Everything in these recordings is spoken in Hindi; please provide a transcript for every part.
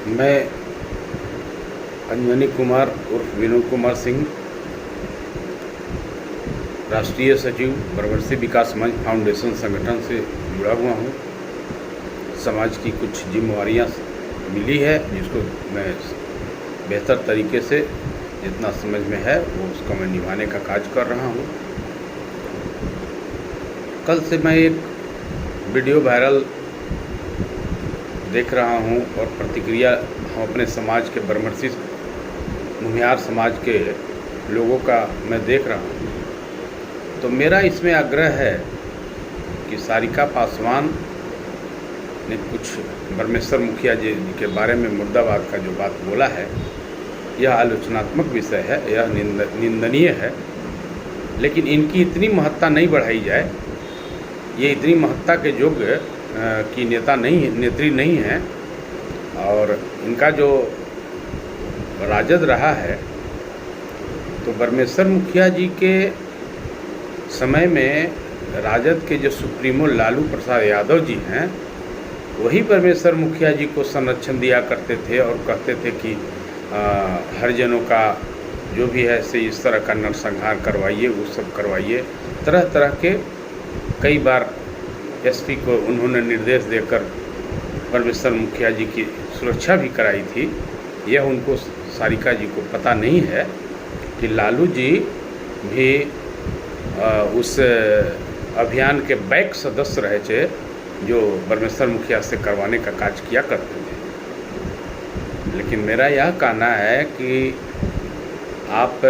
मैं अंजनी कुमार उर्फ विनोद कुमार सिंह, राष्ट्रीय सचिव बरमसी विकास मंच फाउंडेशन संगठन से जुड़ा हुआ हूँ। समाज की कुछ जिम्मेवारियाँ मिली है जिसको मैं बेहतर तरीके से जितना समझ में है वो उसका मैं निभाने का कार्य कर रहा हूँ। कल से मैं एक वीडियो वायरल देख रहा हूँ और प्रतिक्रिया हम अपने समाज के बरमसी भूमिहार समाज के लोगों का मैं देख रहा हूँ। तो मेरा इसमें आग्रह है कि सारिका पासवान ने कुछ बरमेश्वर मुखिया जी के बारे में मुर्दाबाद का जो बात बोला है, यह आलोचनात्मक विषय है, यह निंदनीय है। लेकिन इनकी इतनी महत्ता नहीं बढ़ाई जाए, ये इतनी महत्ता के योग्य की नेत्री नहीं है। और इनका जो राजद रहा है, तो बरमेश्वर मुखिया जी के समय में राजद के जो सुप्रीमो लालू प्रसाद यादव जी हैं, वही परमेश्वर मुखिया जी को संरक्षण दिया करते थे और कहते थे कि हरिजनों का जो भी है से इस तरह का नरसंहार करवाइए, वो सब करवाइए। तरह तरह के कई बार एसपी को उन्होंने निर्देश देकर परमेश्वर मुखिया जी की सुरक्षा भी कराई थी। यह उनको सारिका जी को पता नहीं है कि लालू जी भी उस अभियान के बैक सदस्य रहे थे जो बरमेश्वर मुखिया से करवाने का कार्य किया करते थे। लेकिन मेरा यह कहना है कि आप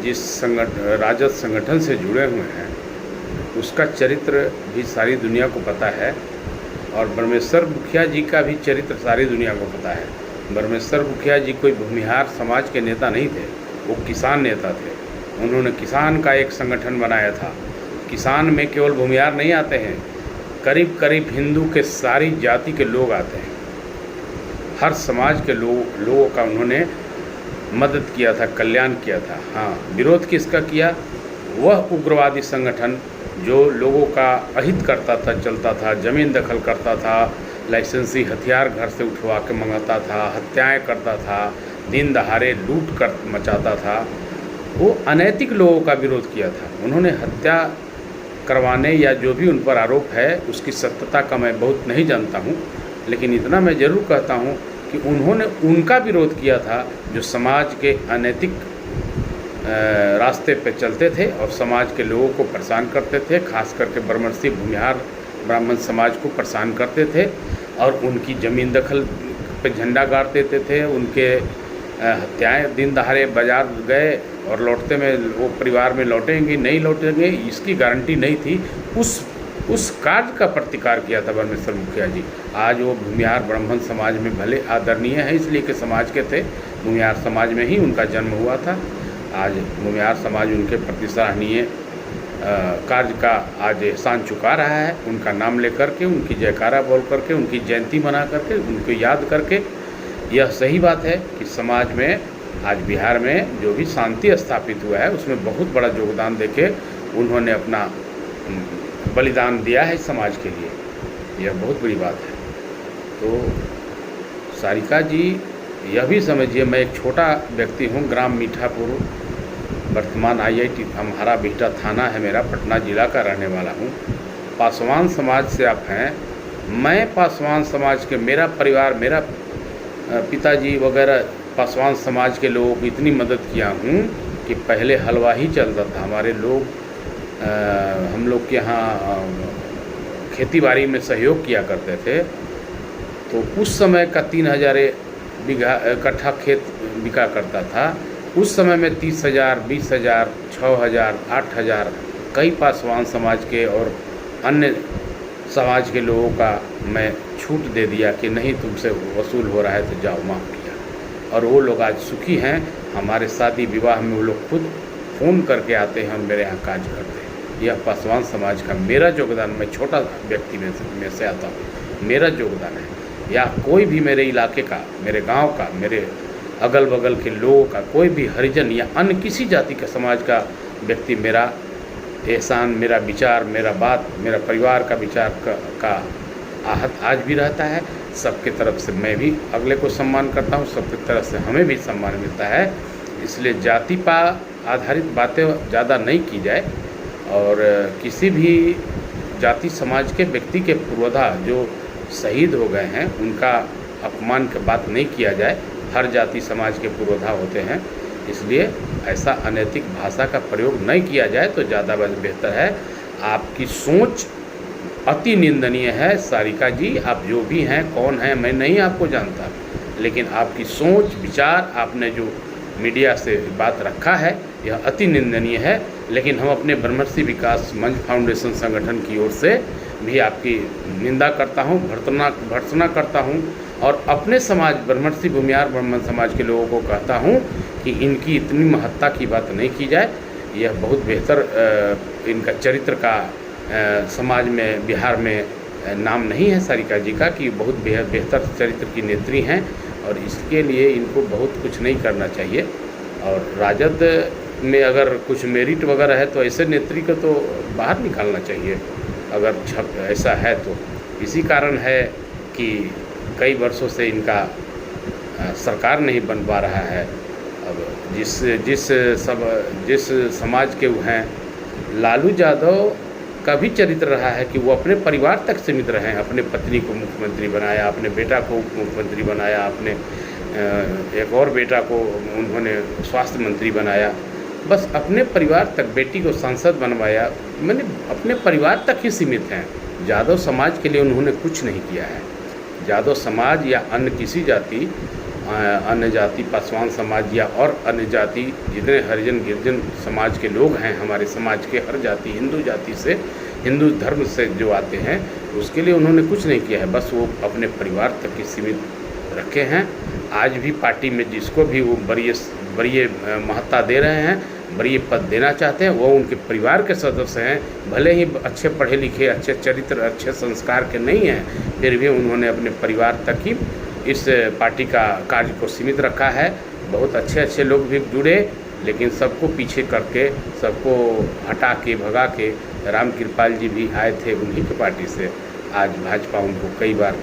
जिस राजद संगठन से जुड़े हुए हैं, उसका चरित्र भी सारी दुनिया को पता है और बरमेश्वर मुखिया जी का भी चरित्र सारी दुनिया को पता है। बरमेश्वर मुखिया जी कोई भूमिहार समाज के नेता नहीं थे, वो किसान नेता थे। उन्होंने किसान का एक संगठन बनाया था। किसान में केवल भूमिहार नहीं आते हैं, करीब करीब हिंदू के सारी जाति के लोग आते हैं। हर समाज के लोगों का उन्होंने मदद किया था, कल्याण किया था। हाँ, विरोध किसका किया? वह उग्रवादी संगठन जो लोगों का अहित करता था, चलता था, ज़मीन दखल करता था, लाइसेंसी हथियार घर से उठवा के मंगाता था, हत्याएं करता था, दिन दहाड़े लूट कर मचाता था। वो अनैतिक लोगों का विरोध किया था। उन्होंने हत्या करवाने या जो भी उन पर आरोप है उसकी सत्यता का मैं बहुत नहीं जानता हूँ, लेकिन इतना मैं ज़रूर कहता हूँ कि उन्होंने उनका विरोध किया था जो समाज के अनैतिक रास्ते पे चलते थे और समाज के लोगों को परेशान करते थे। खास करके बरमसी भूमिहार ब्राह्मण समाज को परेशान करते थे और उनकी ज़मीन दखल पे झंडा गाड़ देते थे। उनके हत्याएं दिन दहाड़े बाजार गए और लौटते में वो परिवार में लौटेंगे नहीं लौटेंगे इसकी गारंटी नहीं थी। उस कार्य का प्रतिकार किया था बरमेश्वर मुखिया जी। आज वो भूमिहार ब्राह्मण समाज में भले आदरणीय है, इसलिए कि समाज के थे, भूमिहार समाज में ही उनका जन्म हुआ था। आज भूमिहार समाज उनके प्रति सराहनीय कार्य का आज एहसान चुका रहा है। उनका नाम लेकर के, उनकी जयकारा बोल करके, उनकी जयंती मना करके, उनको याद करके, यह सही बात है कि समाज में आज बिहार में जो भी शांति स्थापित हुआ है उसमें बहुत बड़ा योगदान देके उन्होंने अपना बलिदान दिया है समाज के लिए। यह बहुत बड़ी बात है। तो सारिका जी यह भी समझिए, मैं एक छोटा व्यक्ति हूँ, ग्राम मीठापुर, वर्तमान IIT अम्हारा बिहटा थाना है मेरा, पटना ज़िला का रहने वाला हूँ। पासवान समाज से आप हैं, मैं पासवान समाज के, मेरा परिवार, मेरा पिताजी वगैरह पासवान समाज के लोगों को इतनी मदद किया हूँ कि पहले हलवा ही चलता था। हमारे लोग हम लोग के यहाँ खेती बाड़ी में सहयोग किया करते थे। तो उस समय का 3000 बीघा कट्ठा खेत बिका करता था। उस समय में 30,000, 20,000, 6,000, 8,000 कई पासवान समाज के और अन्य समाज के लोगों का मैं छूट दे दिया कि नहीं तुमसे वसूल हो रहा है तो जाओ, माफ़ किया। और वो लोग आज सुखी हैं। हमारे शादी विवाह में वो लोग खुद फ़ोन करके आते हैं और मेरे यहाँ कार्य करते हैं। यह पासवान समाज का मेरा योगदान, मैं छोटा व्यक्ति में से आता हूँ, मेरा योगदान है। या कोई भी मेरे इलाके का, मेरे गांव का, मेरे अगल बगल के लोगों का, कोई भी हरिजन या अन्य किसी जाति का समाज का व्यक्ति मेरा एहसान, मेरा विचार, मेरा बात, मेरा परिवार का विचार का आहत आज भी रहता है। सबके तरफ से मैं भी अगले को सम्मान करता हूँ, सबकी तरफ से हमें भी सम्मान मिलता है। इसलिए जाति पर आधारित बातें ज़्यादा नहीं की जाए और किसी भी जाति समाज के व्यक्ति के पुरोधा जो शहीद हो गए हैं उनका अपमान की बात नहीं किया जाए। हर जाति समाज के पुरोधा होते हैं, इसलिए ऐसा अनैतिक भाषा का प्रयोग नहीं किया जाए तो ज़्यादा बेहतर है। आपकी सोच अति निंदनीय है सारिका जी, आप जो भी हैं, कौन हैं मैं नहीं आपको जानता, लेकिन आपकी सोच विचार आपने जो मीडिया से बात रखा है यह अति निंदनीय है। लेकिन हम अपने ब्रह्मर्षि विकास मंच फाउंडेशन संगठन की ओर से भी आपकी निंदा करता हूँ, भर्त्सना करता हूँ और अपने समाज ब्रह्मर्षि भूमिहार ब्राह्मण समाज के लोगों को कहता हूँ कि इनकी इतनी महत्ता की बात नहीं की जाए। यह बहुत बेहतर इनका चरित्र का समाज में बिहार में नाम नहीं है सारिका जी का कि बहुत बेहतर चरित्र की नेत्री हैं और इसके लिए इनको बहुत कुछ नहीं करना चाहिए। और राजद में अगर कुछ मेरिट वगैरह है तो ऐसे नेत्री को तो बाहर निकालना चाहिए अगर ऐसा है तो। इसी कारण है कि कई वर्षों से इनका सरकार नहीं बन पा रहा है। अब जिस समाज के वो हैं, लालू यादव का भी चरित्र रहा है कि वो अपने परिवार तक सीमित रहे। अपने पत्नी को मुख्यमंत्री बनाया, अपने बेटा को उप मुख्यमंत्री बनाया, अपने एक और बेटा को उन्होंने स्वास्थ्य मंत्री बनाया, बस अपने परिवार तक। बेटी को सांसद बनवाया, मैंने अपने परिवार तक ही सीमित हैं। यादव समाज के लिए उन्होंने कुछ नहीं किया है। यादव समाज या अन्य किसी जाति, अन्य जाति पासवान समाज या और अन्य जाति जितने हरिजन गिरिजन समाज के लोग हैं, हमारे समाज के हर जाति हिंदू जाति से, हिंदू धर्म से जो आते हैं, उसके लिए उन्होंने कुछ नहीं किया है। बस वो अपने परिवार तक ही सीमित रखे हैं। आज भी पार्टी में जिसको भी वो बड़ी महत्ता दे रहे हैं, बड़ी पद देना चाहते हैं, वो उनके परिवार के सदस्य हैं। भले ही अच्छे पढ़े लिखे, अच्छे चरित्र, अच्छे संस्कार के नहीं हैं, फिर भी उन्होंने अपने परिवार तक ही इस पार्टी का कार्य को सीमित रखा है। बहुत अच्छे लोग भी जुड़े, लेकिन सबको पीछे करके, सबको हटा के भगा के, राम कृपाल जी भी आए थे उन्हीं की पार्टी से। आज भाजपा उनको कई बार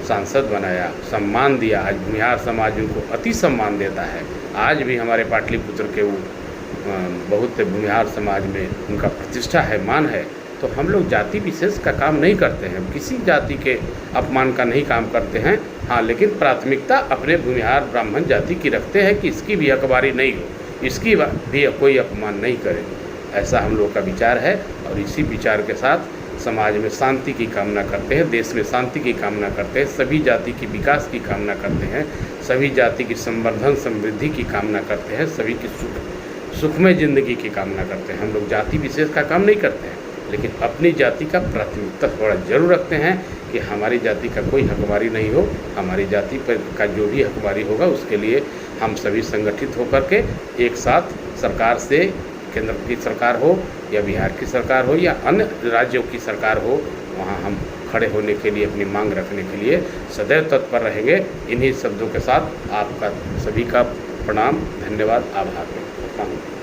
सांसद बनाया, सम्मान दिया। आज भूमिहार समाज उनको अति सम्मान देता है। आज भी हमारे पाटलिपुत्र के वो बहुत भूमिहार समाज में उनका प्रतिष्ठा है, मान है। तो हम लोग जाति विशेष का काम नहीं करते हैं, किसी जाति के अपमान का नहीं काम करते हैं। हाँ, लेकिन प्राथमिकता अपने भूमिहार ब्राह्मण जाति की रखते हैं कि इसकी भी हकबारी नहीं हो, इसकी भी कोई अपमान नहीं करे। ऐसा हम लोग का विचार है और इसी विचार के साथ समाज में शांति की कामना करते हैं, देश में शांति की कामना करते हैं, सभी जाति की विकास की कामना करते हैं, सभी जाति की संवर्धन समृद्धि की कामना करते हैं, सभी की सुखमय ज़िंदगी की कामना करते हैं। हम लोग जाति विशेष का काम नहीं करते हैं, लेकिन अपनी जाति का प्राथमिकता थोड़ा जरूर रखते हैं कि हमारी जाति का कोई हकबारी नहीं हो। हमारी जाति पर का जो भी हकबारी होगा उसके लिए हम सभी संगठित होकर के एक साथ सरकार से, केंद्र की सरकार हो या बिहार की सरकार हो या अन्य राज्यों की सरकार हो, वहाँ हम खड़े होने के लिए, अपनी मांग रखने के लिए सदैव तत्पर रहेंगे। इन्हीं शब्दों के साथ आपका सभी का प्रणाम, धन्यवाद, आभार व्यक्त करता हूँ।